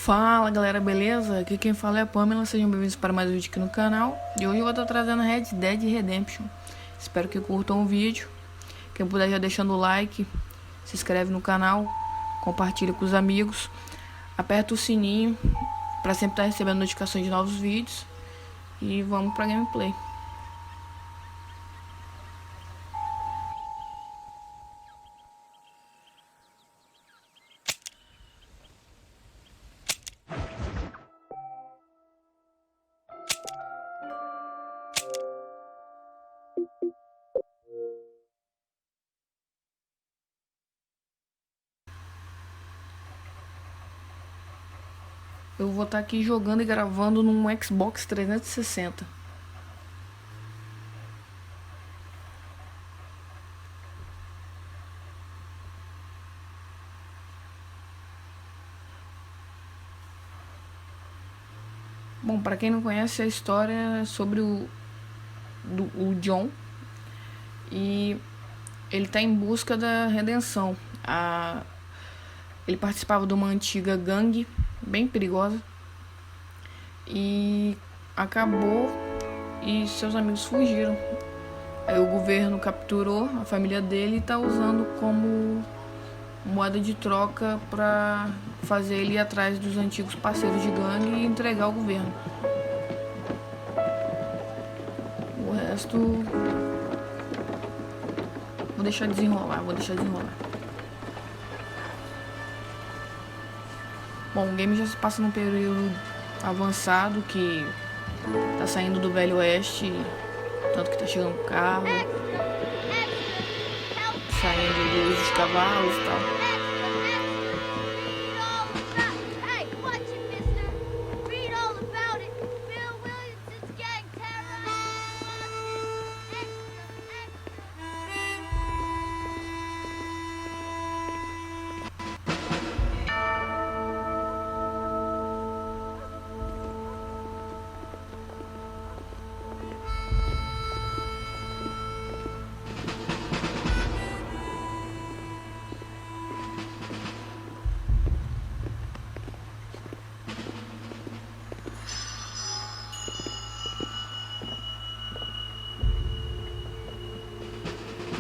Fala galera, beleza? Aqui quem fala é a Pamela, sejam bem-vindos para mais um vídeo aqui no canal. E hoje eu vou estar trazendo Red Dead Redemption. Espero que curtam o vídeo. Quem puder já deixando o like, se inscreve no canal, compartilha com os amigos, aperta o sininho para sempre estar recebendo notificações de novos vídeos. E vamos para gameplay. Eu vou estar aqui jogando e gravando num Xbox 360. Bom, para quem não conhece, a história é sobre o John. E ele está em busca da redenção. Ele participava de uma antiga gangue bem perigosa e acabou e seus amigos fugiram. Aí o governo capturou a família dele e está usando como moeda de troca para fazer ele ir atrás dos antigos parceiros de gangue e entregar ao governo. O resto vou deixar desenrolar. Bom, o game já se passa num período avançado que tá saindo do Velho Oeste, tanto que tá chegando carro, saindo dos cavalos e tal.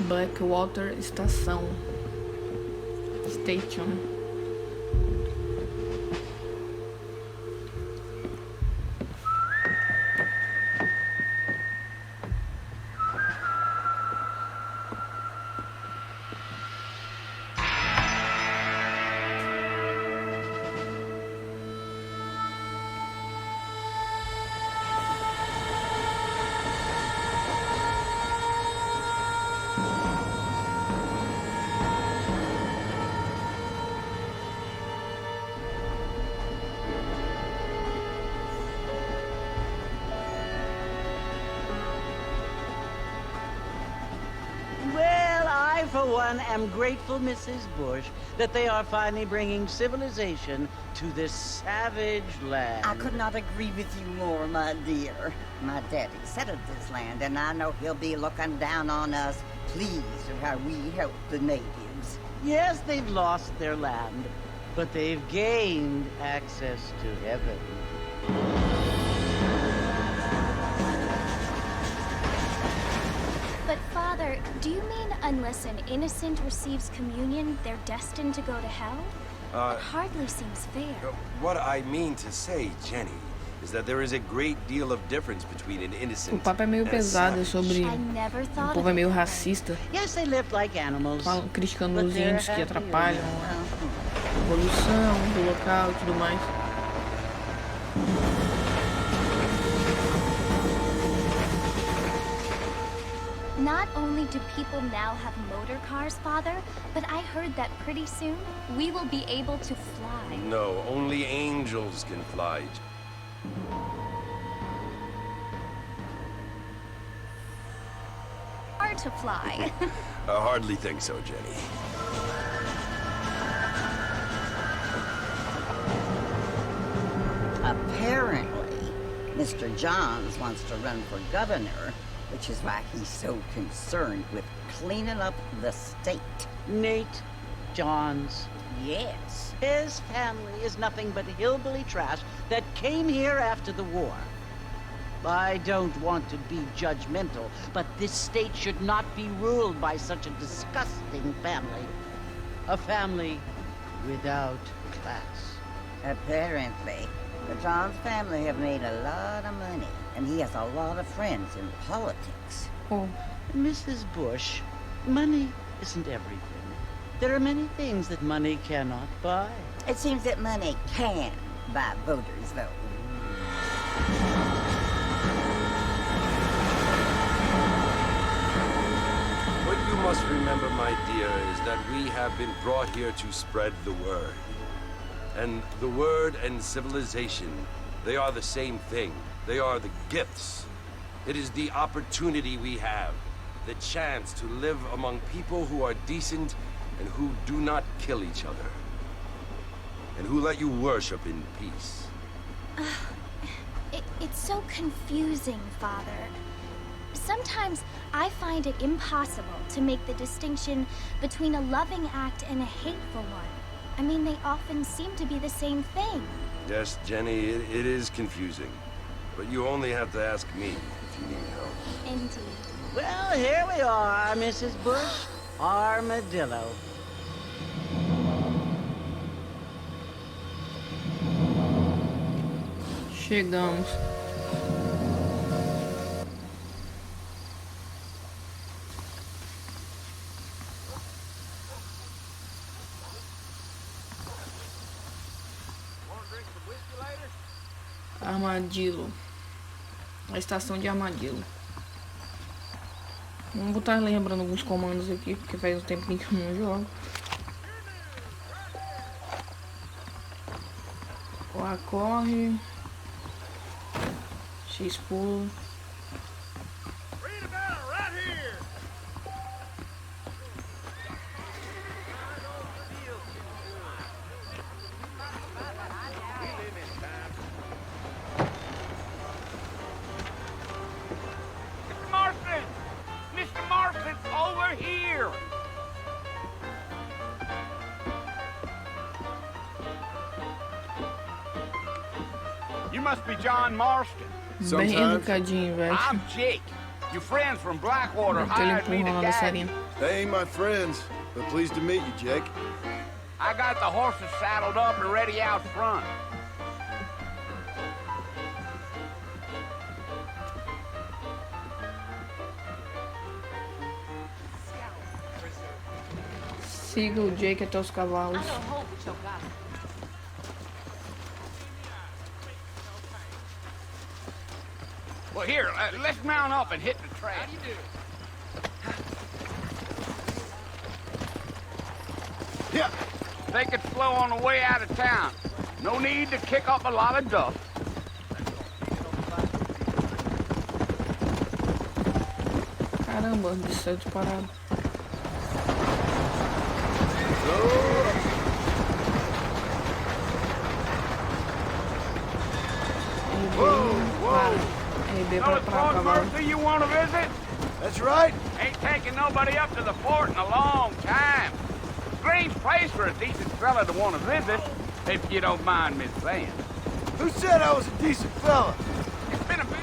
Blackwater Station. For one, am grateful, Mrs. Bush, that they are finally bringing civilization to this savage land. I could not agree with you more, my dear. My daddy settled this land, and I know he'll be looking down on us, pleased at how we help the natives. Yes, they've lost their land, but they've gained access to heaven. But Father, do you mean unless an innocent receives communion, they're destined to go to hell? It hardly seems fair. What I mean to say, Jenny, is that there is a great deal of difference between an innocent O papo é meio pesado, é sobre o povo é meio racista, Yes, they lived like animals. criticando os índios que atrapalham a evolução do local e tudo mais. Not only do people now have motor cars, Father, but I heard that pretty soon we will be able to fly. No, only angels can fly. Hard to fly. I hardly think so, Jenny. Apparently, Mr. Johns wants to run for governor, which is why he's so concerned with cleaning up the state. Nate Johns Yes. His family is nothing but hillbilly trash that came here after the war. I don't want to be judgmental, but this state should not be ruled by such a disgusting family. A family without class. Apparently. But John's family have made a lot of money, and he has a lot of friends in politics. Oh, Mrs. Bush, money isn't everything. There are many things that money cannot buy. It seems that money can buy voters, though. What you must remember, my dear, is that we have been brought here to spread the word. And the word and civilization, they are the same thing. They are the gifts. It is the opportunity we have, the chance to live among people who are decent and who do not kill each other. And who let you worship in peace. It's so confusing, Father. Sometimes I find it impossible to make the distinction between a loving act and a hateful one. I mean, they often seem to be the same thing. Yes, Jenny, it is confusing. But you only have to ask me if you need help. Indeed. Well, here we are, Mrs. Bush. Armadillo. chegamos. Armadillo. A estação de Armadillo. Vamos botar lembrando alguns comandos aqui, porque faz um tempinho que eu não jogo. O A corre. X pulo. You must be John Marston. Bem educadinho, velho. I'm Jake. Your friends from Blackwater Aquele hired me to empurrão da guide sarinha. you. They ain't my friends, but pleased to meet you, Jake. I got the horses saddled up and ready out front. Siga o Jake até os cavalos. Well, here, let's mount up and hit the trail. How do you do? Yeah. Take it slow on the way out of town. No need to kick up a lot of dust. Caramba, deixa eu disparar. So it's Lord Mercy you want to visit? That's right. Ain't taking nobody up to the fort in a long time. Strange place for a decent fella to want to visit, if you don't mind me saying. Who said I was a decent fella? It's been a bit.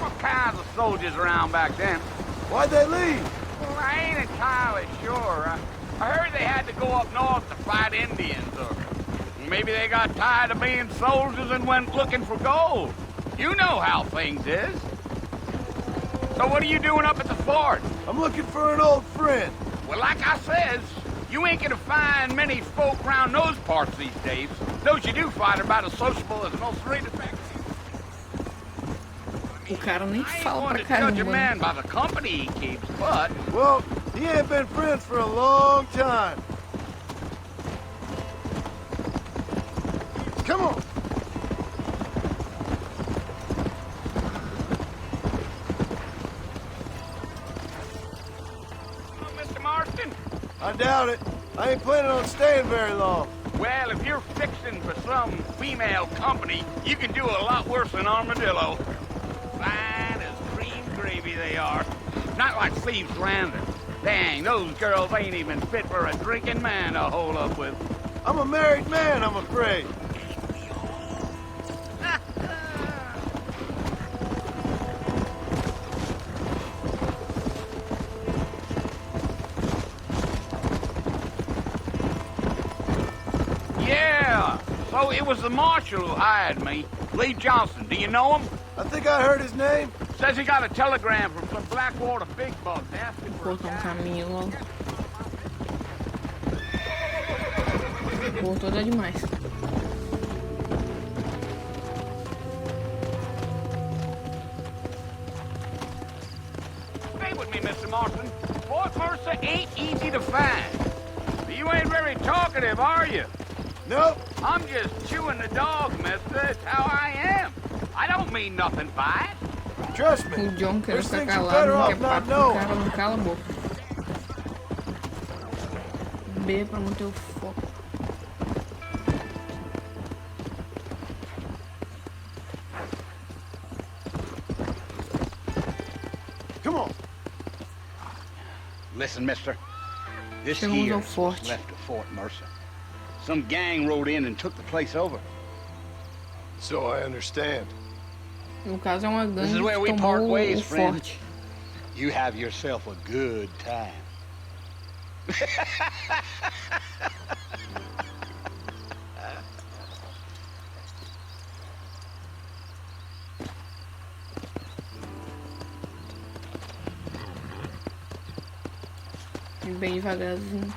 What kinds of soldiers around back then? Why'd they leave? Well, I ain't entirely sure. I heard they had to go up north to fight Indians, or maybe they got tired of being soldiers and went looking for gold. You know how things is. So what are you doing up at the fort? I'm looking for an old friend. Well, like I says, you ain't gonna find many folk around those parts these days. Those you do find are about as sociable as most rated back. O cara nem I ain't fala one pra to judge a caramba. man by the company he keeps, but Well, he ain't been friends for a long time. Come on. Mr. Marston, I doubt it. I ain't planning on staying very long. well, if you're fixing for some female company, you can do a lot worse than Armadillo. Fine as cream gravy they are. Not like Thieves Landing. Dang, those girls ain't even fit for a drinking man to hole up with. I'm a married man, I'm afraid. Yeah, so it was the marshal who hired me. Lee Johnson, do you know him? I think I heard his name. Says he got a telegram from some Blackwater big bucks asking for a Cortou um guy. caminho logo. Cortou é demais. Stay with me, Mr. Martin. Fort Mercer ain't easy to find. You ain't very talkative, are you? Nope. I'm just chewing the dog, mister. It's how I am. I don't mean nothing by it. Trust me. O John querendo There's ficar things you're calado, better não quer off not papo, o knowing. cara não cala a boca. B pra manter o foco. Come on. Listen, mister. This Chegamos here ao is what's forte. left of Fort Mercer. Some gang rode in and took the place over. So I understand. No caso é uma This gangue is where we que part tomou ways, o friend. forte. You have yourself a good time. Bem devagarzinho.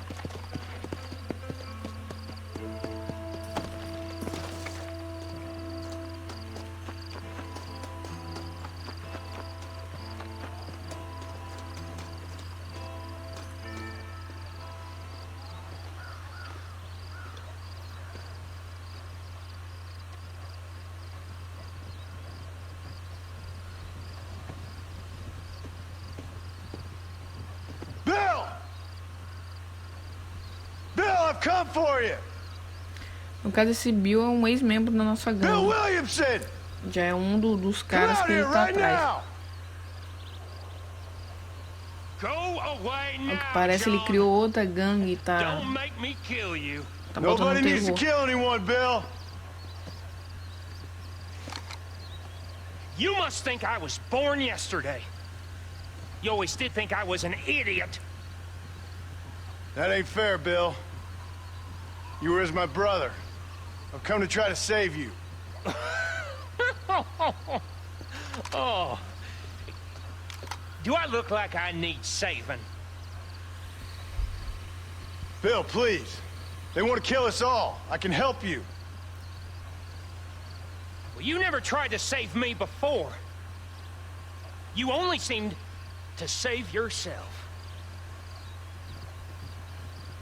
Bill! Bill, I've come for you! No caso, esse Bill é um ex-membro da nossa Bill gangue. Williamson! Já é um dos Come caras out que here ele tá right atrás. now! Go away Ao que now, parece, ele John. criou outra gangue e tá Don't make me kill you. botando Nobody needs to terror. kill anyone, Bill! You must think I was born yesterday. You always did think I was an idiot. That ain't fair, Bill. You were as my brother. I've come to try to save you. Oh. Do I look like I need saving? Bill, please. They want to kill us all. I can help you. Well, you never tried to save me before. You only seemed to save yourself.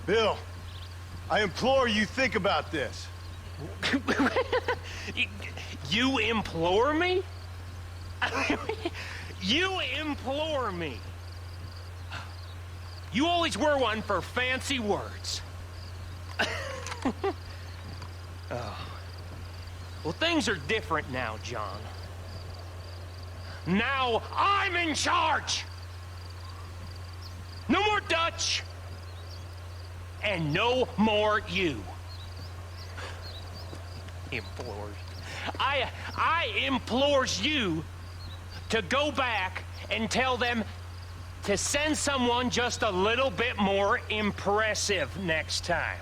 Bill, I implore you think about this. You implore me? You implore me. You always were one for fancy words. Oh. Well, things are different now, John. Now I'm in charge! No more Dutch! And no more you. Implores. I implores you to go back and tell them to send someone just a little bit more impressive next time.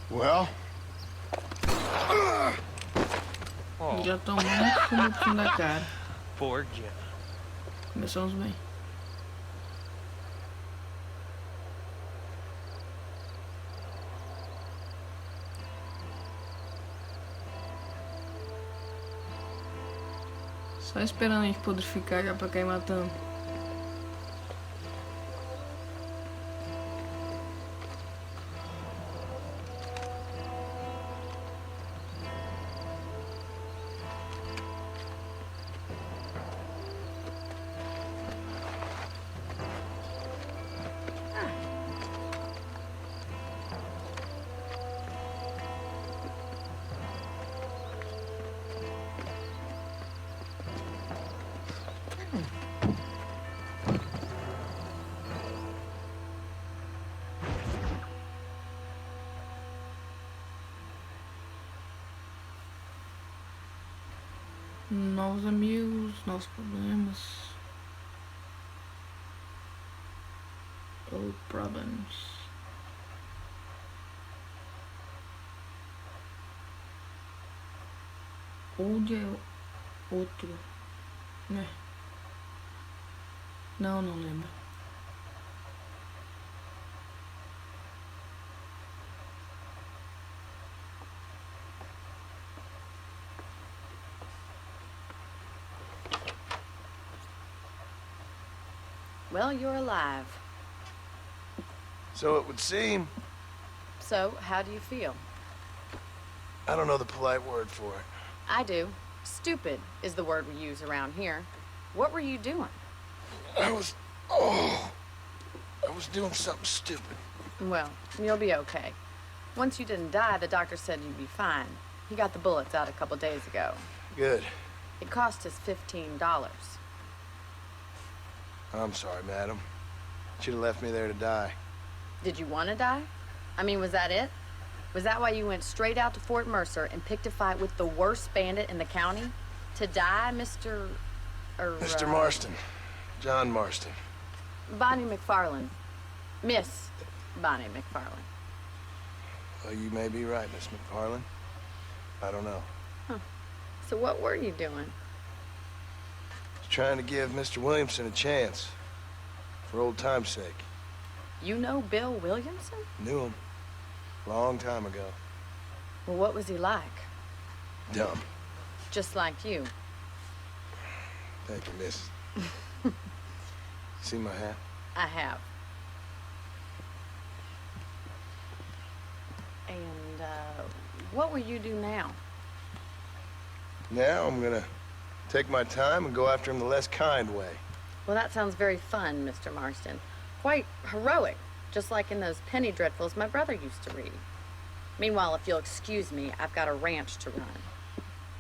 Well, Já tomou um fumo pro fundo da cara. Poor John. Começamos bem. Só esperando a gente pudrificar já pra cair matando. Novos amigos, novos problemas. Old problems. Old é outro, né? Não lembro. Well, you're alive. So it would seem. So, how do you feel? I don't know the polite word for it. I do. Stupid is the word we use around here. What were you doing? I was doing something stupid. Well, you'll be okay. Once you didn't die, the doctor said you'd be fine. He got the bullets out a couple days ago. Good. It cost us $15. I'm sorry, madam. Should have left me there to die. Did you want to die? I mean, was that it? Was that why you went straight out to Fort Mercer and picked a fight with the worst bandit in the county? To die, Mr. Mr. Marston. John Marston. Bonnie McFarland. Miss Bonnie McFarland. Well, you may be right, Miss McFarland. I don't know. Huh. So what were you doing? Trying to give Mr. Williamson a chance. For old time's sake. You know Bill Williamson? Knew him. Long time ago. Well, what was he like? Dumb. Just like you. Thank you, miss. See my hat? I have. And, what will you do now? Now I'm gonna take my time and go after him the less kind way. Well, that sounds very fun, Mr. Marston. Quite heroic, just like in those penny dreadfuls my brother used to read. Meanwhile, if you'll excuse me, I've got a ranch to run.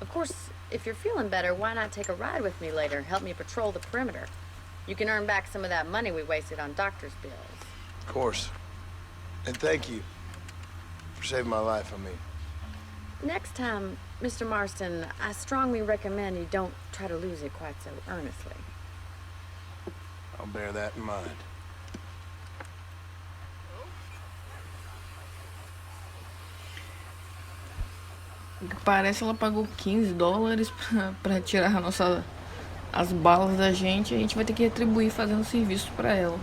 Of course, if you're feeling better, why not take a ride with me later and help me patrol the perimeter? You can earn back some of that money we wasted on doctor's bills. Of course. And thank you for saving my life, I mean. Next time, Mr. Marston, I strongly recommend you don't try to lose it quite so earnestly. I'll bear that in mind. Parece ela pagou $15 pra tirar as balas da gente. A gente vai ter que retribuir fazendo serviço pra ela.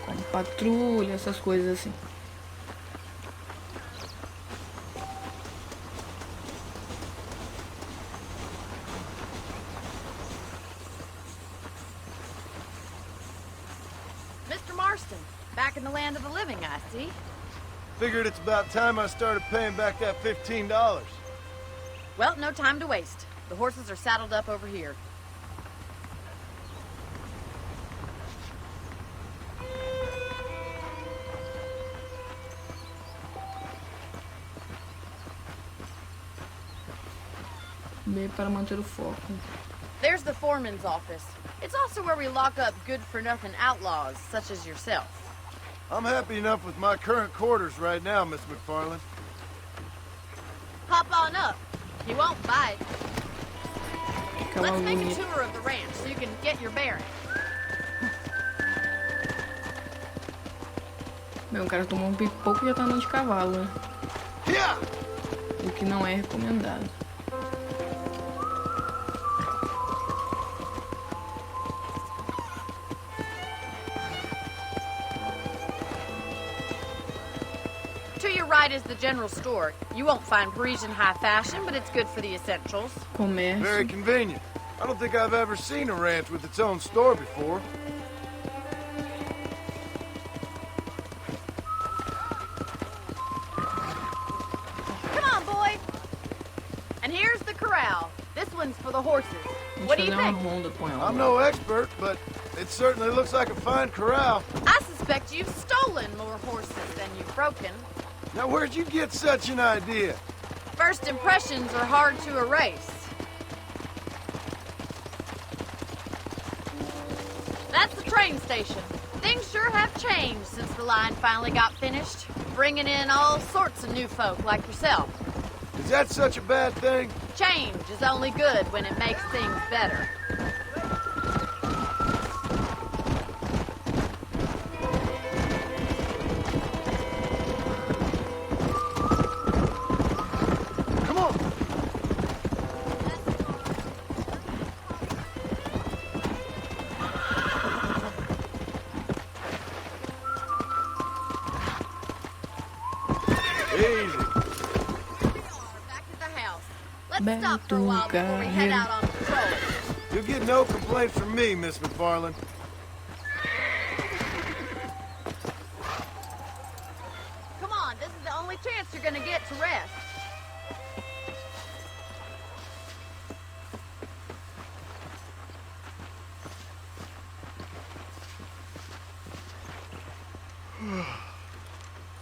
Como patrulha, essas coisas assim. Mr. Marston, back in the land of the living, I see. Figured it's about time I started paying back that $15. Well, no time to waste. The horses are saddled up over here. B para manter o foco. There's the foreman's office. It's also where we lock up good-for-nothing outlaws, such as yourself. I'm happy enough with my current quarters right now, Miss McFarland. Hop on up. You won't bite. Aquela Let's make a bonita. tour of the ranch so you can get your bearings. Meu, o cara tomou um pipoco e já tá andando de cavalo, né? Yeah! O que não é recomendado. To your right is the general store. You won't find Parisian high fashion, but it's good for the essentials. Very Comércio. convenient. I don't think I've ever seen a ranch with its own store before. Come on, boy. And here's the corral. This one's for the horses. What do you Deixa eu dar think? uma ronda com ela. I'm no expert, but it certainly looks like a fine corral. I suspect you've stolen more horses than you've broken. Now, where'd you get such an idea? First impressions are hard to erase. That's the train station. Things sure have changed since the line finally got finished. bringing in all sorts of new folk like yourself. Is that such a bad thing? Change is only good when it makes things better. Let's stop for a while before we head out on patrol. You'll get no complaints from me, Miss McFarland. Come on, this is the only chance you're gonna get to rest.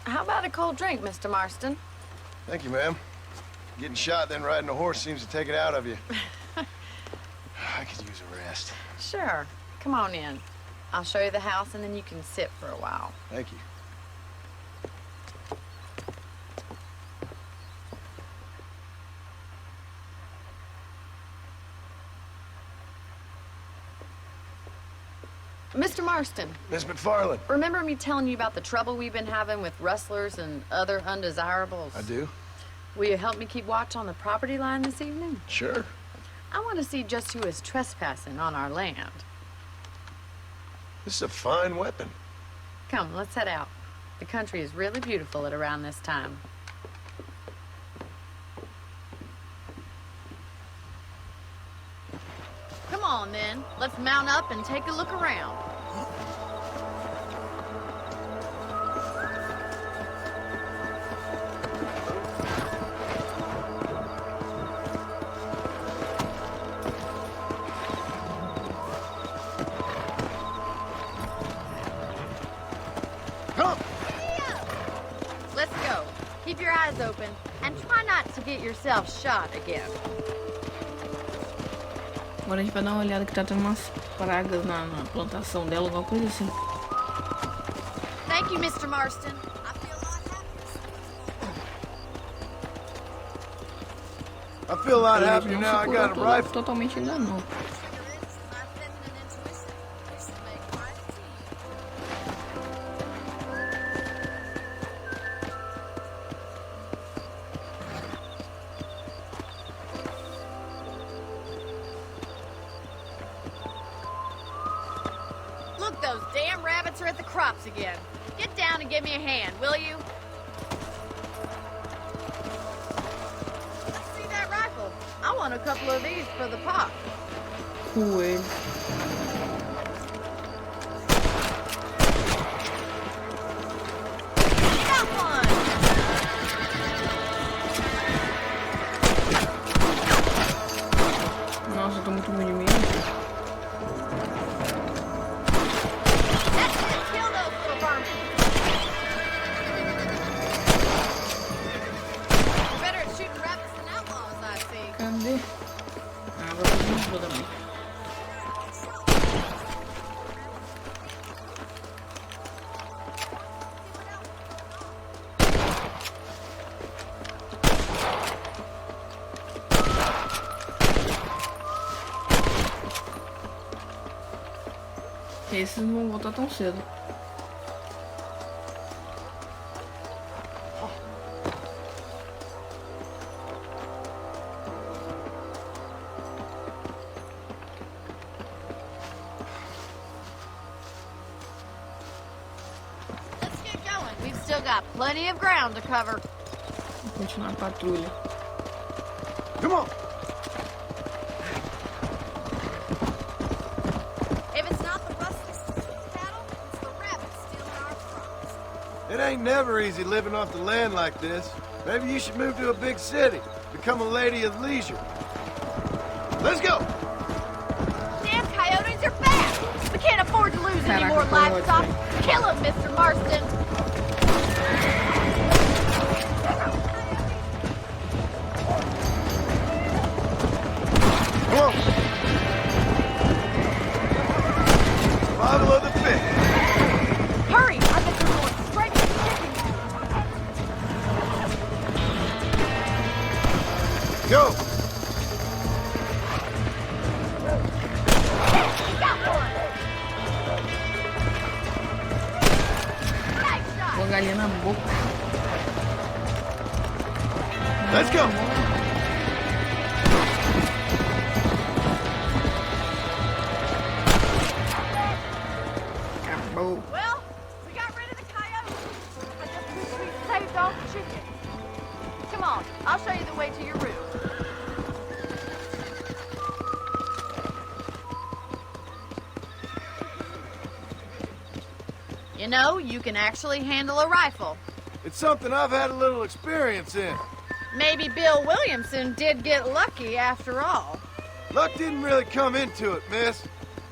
How about a cold drink, Mr. Marston? Thank you, ma'am. Getting shot, then riding a horse seems to take it out of you. I could use a rest. Sure. Come on in. I'll show you the house, and then you can sit for a while. Thank you. Mr. Marston. Miss McFarland. Remember me telling you about the trouble we've been having with rustlers and other undesirables? I do. Will you help me keep watch on the property line this evening? Sure. I want to see just who is trespassing on our land. This is a fine weapon. Come, let's head out. The country is really beautiful at around this time. Come on, then. Let's mount up and take a look around. Let's go. Keep your eyes open and try not to get yourself shot again. Agora a gente vai dar uma olhada que tá tendo umas pragas na plantação dela, alguma coisa assim. Thank you, Mr. Marston. I feel a lot happier now. I got a rifle. Totalmente ainda não. Look, those damn rabbits are at the crops again. Get down and give me a hand, will you? Let's see that rifle. I want a couple of these for the pot. Coelho. Got one! Nossa, eu tô muito ruim de mim. That's it! Kill those little vermin! You're better at shooting rabbits than outlaws, I see. Cadê? Ah, agora eu não vou também. Esses não vão voltar tão cedo. Let's get going. We've still got plenty of ground to cover. Vou continuar a patrulha. Come on. If it's not the rustlers cattle, it's the rabbits stealing our crops. It ain't never easy living off the land like this. Maybe you should move to a big city. Become a lady of leisure. Let's go. Damn coyotes are bad. We can't afford to lose any more livestock. Kill them, Mr. Marston. Come on. Survival of the fittest. Hurry! I bet they're going straight to the chicken. balinha na boca. Let's go. Acabou. Well, we got rid of the coyotes. I just wish we'd saved all the chickens. Come on, I'll show you the way to your room. You know, you can actually handle a rifle. It's something I've had a little experience in. Maybe Bill Williamson did get lucky after all. Luck didn't really come into it, miss.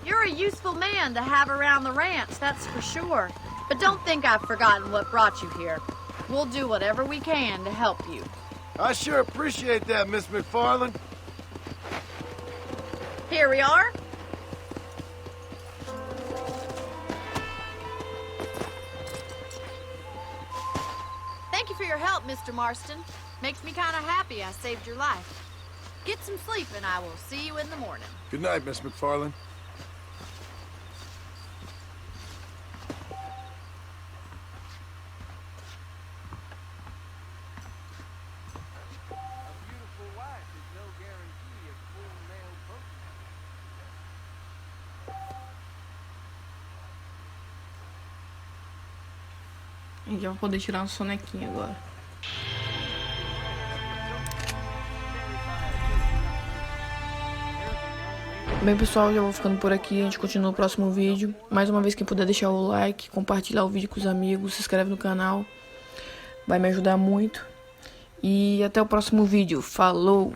You're a useful man to have around the ranch, that's for sure. But don't think I've forgotten what brought you here. We'll do whatever we can to help you. I sure appreciate that, Miss McFarland. Here we are. Thank you for your help, Mr. Marston. Makes me kind of happy I saved your life. Get some sleep and I will see you in the morning. Good night, Miss McFarland. A gente vai poder tirar um sonequinho agora. Bem, pessoal, já vou ficando por aqui. A gente continua no próximo vídeo. Mais uma vez, quem puder deixar o like, compartilhar o vídeo com os amigos, se inscreve no canal. Vai me ajudar muito. E até o próximo vídeo. Falou!